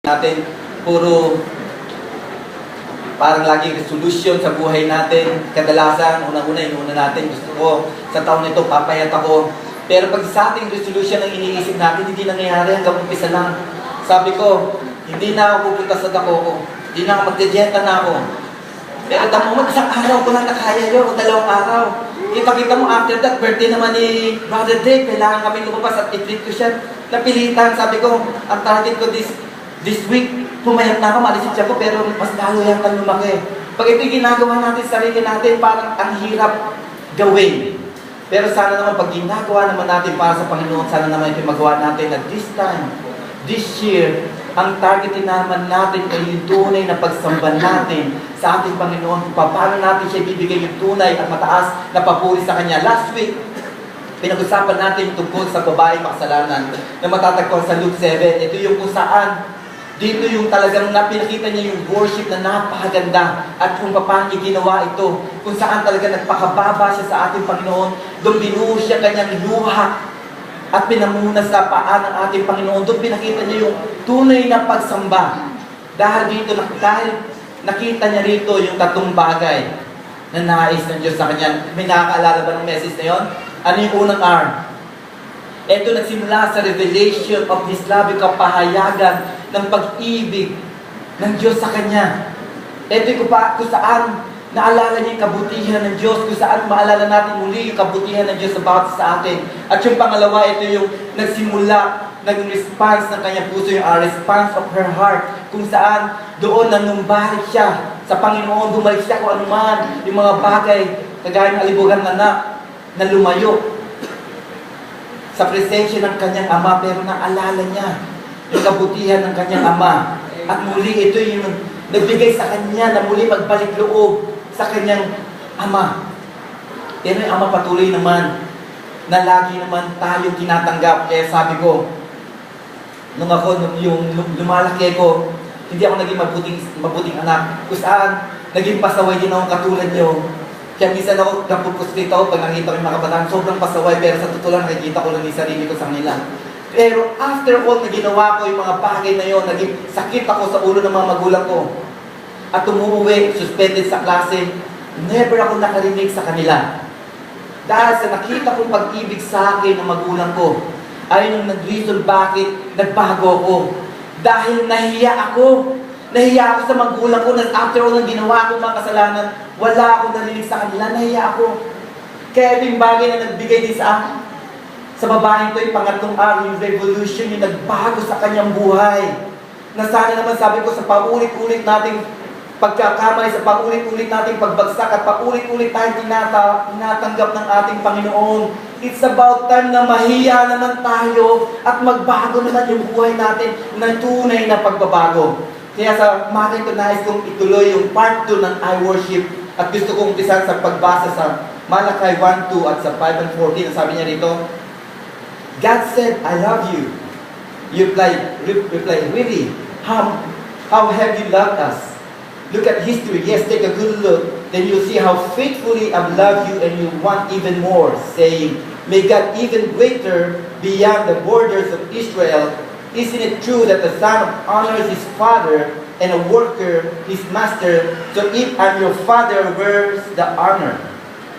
natin, puro parang laging resolution sa buhay natin. Kadalasan, una natin, gusto ko sa taon nito, papayat ako. Pero pag sa ating resolution ang iniisip natin, hindi nangyayari hanggang umpisa lang. Sabi ko, hindi na ako pupunta sa dako ko. Hindi na ako magdedieta na ako. Pero at the moment, isang araw ko na nakaya yun, o 2 araw. Ipakita mo after that, birthday naman ni Brother Dave, kailangan kami lumabas at i-treat ko siya. Napilitan, sabi ko, ang target ko this week, pumayat na ako, malisit siya ko, pero mas lalo yan kang lumaki. Pag ito ginagawa natin sa sarili natin, parang ang hirap gawin. Pero sana naman, pag ginagawa naman natin para sa Panginoon, sana naman ito magawa natin at this time, this year, ang targetin naman natin ay yung tunay na pagsamba natin sa ating Panginoon. Kung paano natin siya bibigay yung tunay at mataas na papuri sa Kanya. Last week, pinag-usapan natin tungkol sa babaeng makasalanan na matatagpuan sa Luke 7. Ito yung kung saan, dito yung talagang napinakita niya yung worship na napakaganda at kung paano niya ginawa ito. Kung saan talaga nagpakababa siya sa ating Panginoon. Doon binuhos siya kanyang luha at pinamuna sa paa ng ating Panginoon. Doon pinakita niya yung tunay na pagsamba. Dahil nakita niya rito yung 3 bagay na nais ng Diyos sa kanya. May nakakaalala ba ng message na yun? Ano yung unang R? Ito nagsimula sa revelation of His love, yung kapahayagan ng pag-ibig ng Diyos sa kanya. Ito yung kung saan naalala niya yung kabutihan ng Diyos, kung saan maalala natin muli yung kabutihan ng Diyos about sa atin. At yung pangalawa, ito yung nagsimula, naging response ng kanyang puso, yung response of her heart, kung saan doon nanumbalik siya sa Panginoon, bumalik siya kung anuman, yung mga bagay, kagaya ng alibugan na lumayo sa presensya ng kanyang ama, pero naalala niya yung kabutihan ng kanyang ama. At muli, ito yung nagbigay sa kanya na muli magbalik loob sa kanyang ama. Pero yung ama patuloy naman na lagi naman tayo tinatanggap. Kaya sabi ko, nung lumalaki ko, hindi ako naging mabuting anak. Kung saan, naging pasaway din ako katulad niyo. Kaya minsan ako napupuslit ako pag nakita ko yung mga kabataan, sobrang pasaway, pero sa totoo lang nakikita ko lang yung sarili ko sa kanila. Pero after all na ginawa ko yung mga bagay na yun, naging sakit ako sa ulo ng mga magulang ko. At umuwi, suspended sa klase, never ako nakarinig sa kanila. Dahil sa nakita kong pag-ibig sa akin ng magulang ko, ay nung nag-reason bakit nagbago ako. Dahil nahiya ako. Nahiya ako sa magulang ko, na after all ng ginawa ko mga kasalanan, wala akong narinig sa kanila, nahiya ako. Kaya ito yung bagay na nagbigay din sa akin. Sa babaeng ito, yung pangatlong araw, yung revolution, yung nagbago sa kanyang buhay. Na sana naman sabi ko sa paulit-ulit nating pagkakamay, sa paulit-ulit nating pagbagsak at paulit-ulit tayong tinatanggap ng ating Panginoon. It's about time na mahiya naman tayo at magbago naman yung buhay natin ng tunay na pagbabago. Kaya sa umaga ito, nais kong ituloy yung part 2 ng I Worship at gusto kong umpisan sa pagbasa sa Malachi 1:2 at sa 5:14. Sabi niya rito, God said, I love you. You reply, really? How have you loved us? Look at history. Yes, take a good look. Then you'll see how faithfully I've loved you and you want even more, saying, may God even greater beyond the borders of Israel. Isn't it true that the son honors his father and a worker his master? So if I'm your father, where's the honor?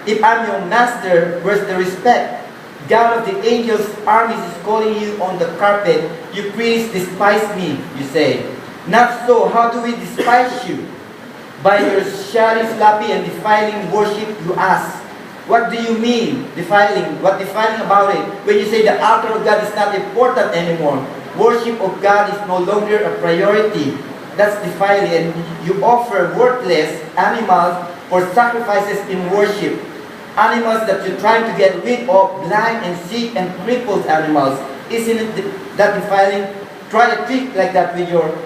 If I'm your master, where's the respect? God of the angels' armies is calling you on the carpet. You priests despise me, you say. Not so. How do we despise you? By your shabby, sloppy, and defiling worship, you ask. What do you mean, defiling? What defiling about it? When you say the altar of God is not important anymore. Worship of God is no longer a priority. That's defiling. And you offer worthless animals for sacrifices in worship. Animals that you're trying to get rid of, blind and sick and crippled animals. Isn't it that defiling? Try a trick like that with your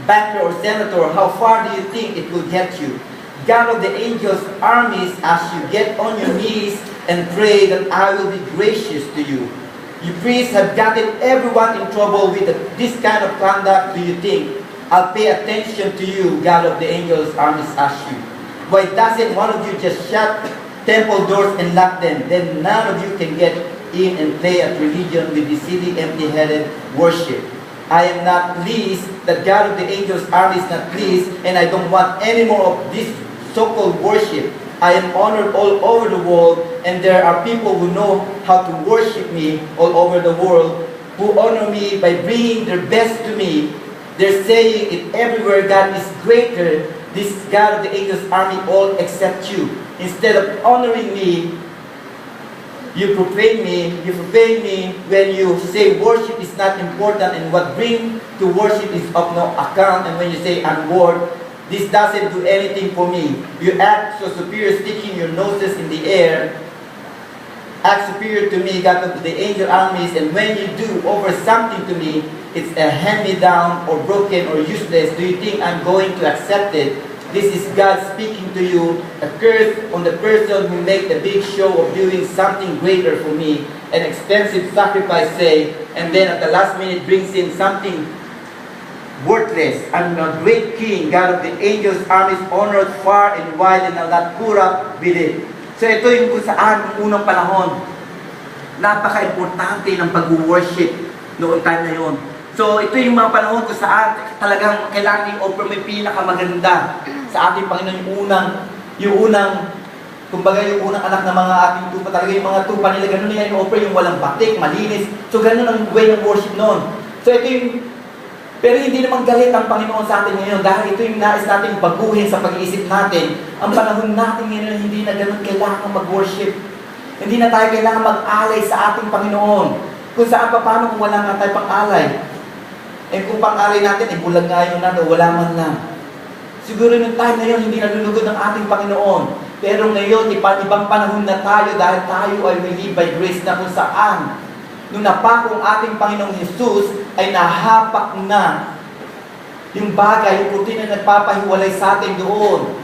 banker or senator. How far do you think it will get you? God of the angels' armies, as you get on your knees and pray that I will be gracious to you. You priests have gotten everyone in trouble with this kind of conduct. Do you think I'll pay attention to you, God of the angels' armies, ask you? Why doesn't one of you just shut temple doors and lock them? Then none of you can get in and play at religion with the silly, empty-headed worship. I am not pleased, that God of the angels army is not pleased, and I don't want any more of this so-called worship. I am honored all over the world, and there are people who know how to worship me all over the world, who honor me by bringing their best to me. They're saying it everywhere, God is greater, this God of the angels army, all except you. Instead of honoring me, you profane me when you say worship is not important and what brings to worship is of no account, and when you say I'm bored, this doesn't do anything for me. You act so superior, sticking your noses in the air. Act superior to me, God of the angel armies, and when you do over something to me, it's a hand-me-down or broken or useless. Do you think I'm going to accept it? This is God speaking to you, a curse on the person who makes a big show of doing something greater for me, an expensive sacrifice, say, and then at the last minute brings in something worthless. I'm a great king, God of the angels armies, honored far and wide, and I'll not put up with it. So ito yung kung saan yung unang panahon, napaka-importante ng pag-worship noong time na yun. So ito yung mga panahon kung saan talagang kailangan i-offer mo yung pinakamaganda sa ating Panginoon, yung unang kumbaga yung unang anak ng mga ating tupa, talaga yung mga tupa nila, ganun nila i-offer, yung walang batik, malinis. So ganun ang way ng worship noon. So ito yung, pero hindi naman galit ang Panginoon sa atin ngayon, dahil ito yung nais natin baguhin sa pag-iisip natin. Ang panahon natin ngayon, hindi na ganun kailangan mag-worship. Hindi na tayo kailangan mag-alay sa ating Panginoon. Kung saan pa, paano kung wala nga tayo pang-alay? Eh kung pang-alay natin, bulag nga yun na, wala man lang. Siguro yung time na yun, hindi nalulugod ng ating Panginoon. Pero ngayon, ibang panahon na tayo, dahil tayo ay we live by grace, na kung saan nung napakong ating Panginoong Jesus ay nahapak na yung bagay, yung puti na nagpapahiwalay sa atin doon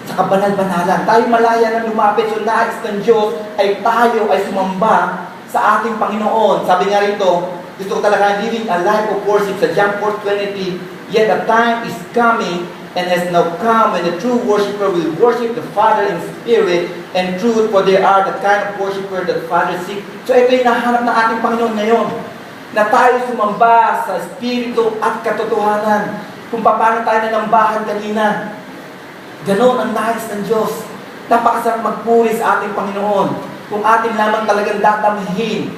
sa kabanal-banalan. Tayo malaya na lumapit. So nais ng Diyos ay tayo ay sumamba sa ating Panginoon. Sabi nga rito, gusto ko talaga living a life of worship sa John 4:20. Yet the time is coming and has now come when the true worshiper will worship the Father in spirit and truth, for they are the kind of worshiper that the Father seeks. So ito yung nahanap ng ating Panginoon ngayon, na tayo sumamba sa Espiritu at katotohanan. Kung paano tayo nanambahan kanina, ganon ang nais ng Diyos. Napakasarap magpuri sa ating Panginoon. Kung atin lamang talagang dadamhin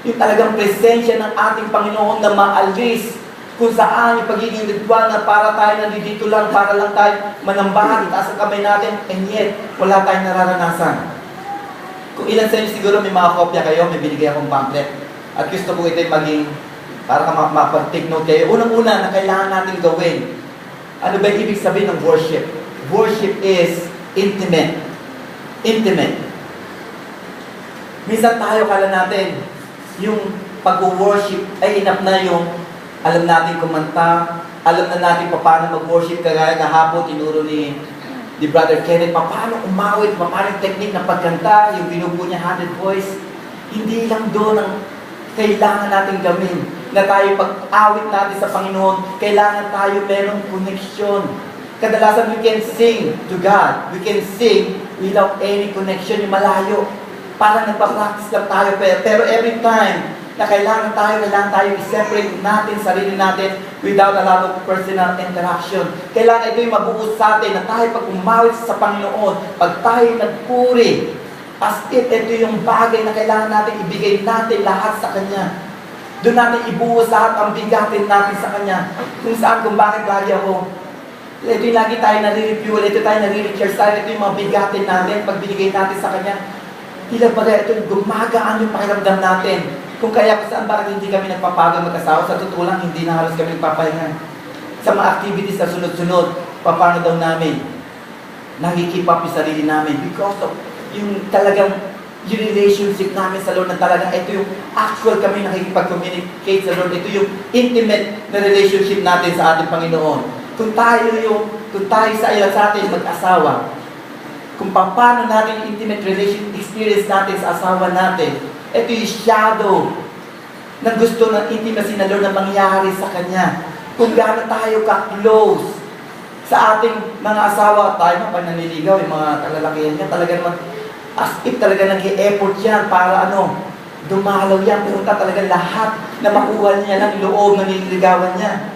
yung talagang presensya ng ating Panginoon na maalis kung saan yung pagiging ritual na para tayo nandito lang, para lang tayo manambahan, itaas ang kamay natin, and yet, wala tayong nararanasan. Kung ilan sa inyo siguro may mga kopya kayo, may binigay akong pamphlet. At gusto ko ito maging, para mapag-take note kayo. Unang-una na kailangan natin gawin. Ano ba ibig sabihin ng worship? Worship is intimate. Intimate. Minsan tayo, kala natin, yung pag-worship ay enough na yung alam natin kumanta, alam na natin paano mag-worship, kagaya kahapon tinuro ni Brother Kenneth, paano umawit, paano yung technique ng pagkanta, yung binubuo niya 100 voice. Hindi lang doon ang kailangan natin gawin. Na tayo pag-awit natin sa Panginoon, kailangan tayo merong connection. Kadalasan we can sing to God. We can sing without any connection, yung malayo. Parang nagpa-practice lang tayo, pero every time na kailangan tayo i-separate natin sarili natin without a lot of personal interaction. Kailangan ito yung mabuo sa atin na tayo pag umawit sa Panginoon, pag tayo nagpuri, as if ito yung bagay na kailangan natin ibigay natin lahat sa Kanya. Doon natin ibuhos lahat ang bigatin natin sa Kanya. Kung saan, kung bakit lagi ako. Ito yung lagi tayo nare-review, ito tayo nare-recharge tayo, ito yung mga bigatin natin, pag binigay natin sa Kanya. Tila bagay, ito yung gumagaan yung pakiramdam natin. Kung kaya kung saan bakit hindi kami nagpapagod mag-asawa, sa totoo lang, hindi na halos kami nagpapahinga. Sa mga activities na sunod-sunod, paano daw namin nakikip up yung sarili namin because of yung talagang yung relationship namin sa Lord na talagang ito yung actual kami nakikipag-communicate sa Lord. Ito yung intimate na relationship natin sa ating Panginoon. Kung tayo sa atin mag-asawa, kung paano natin yung intimate relation experience natin sa asawa natin, ito yung shadow na gusto ng intimacy na Lord na mangyari sa Kanya. Kung gaano tayo ka-close sa ating mga asawa, tayo pag naniligaw, yung mga kalalakihan niya, talaga naman, as if talaga nag-e-effort yan para Dumalaw yan, pero talaga lahat na makuha niya ng loob na nililigawan niya.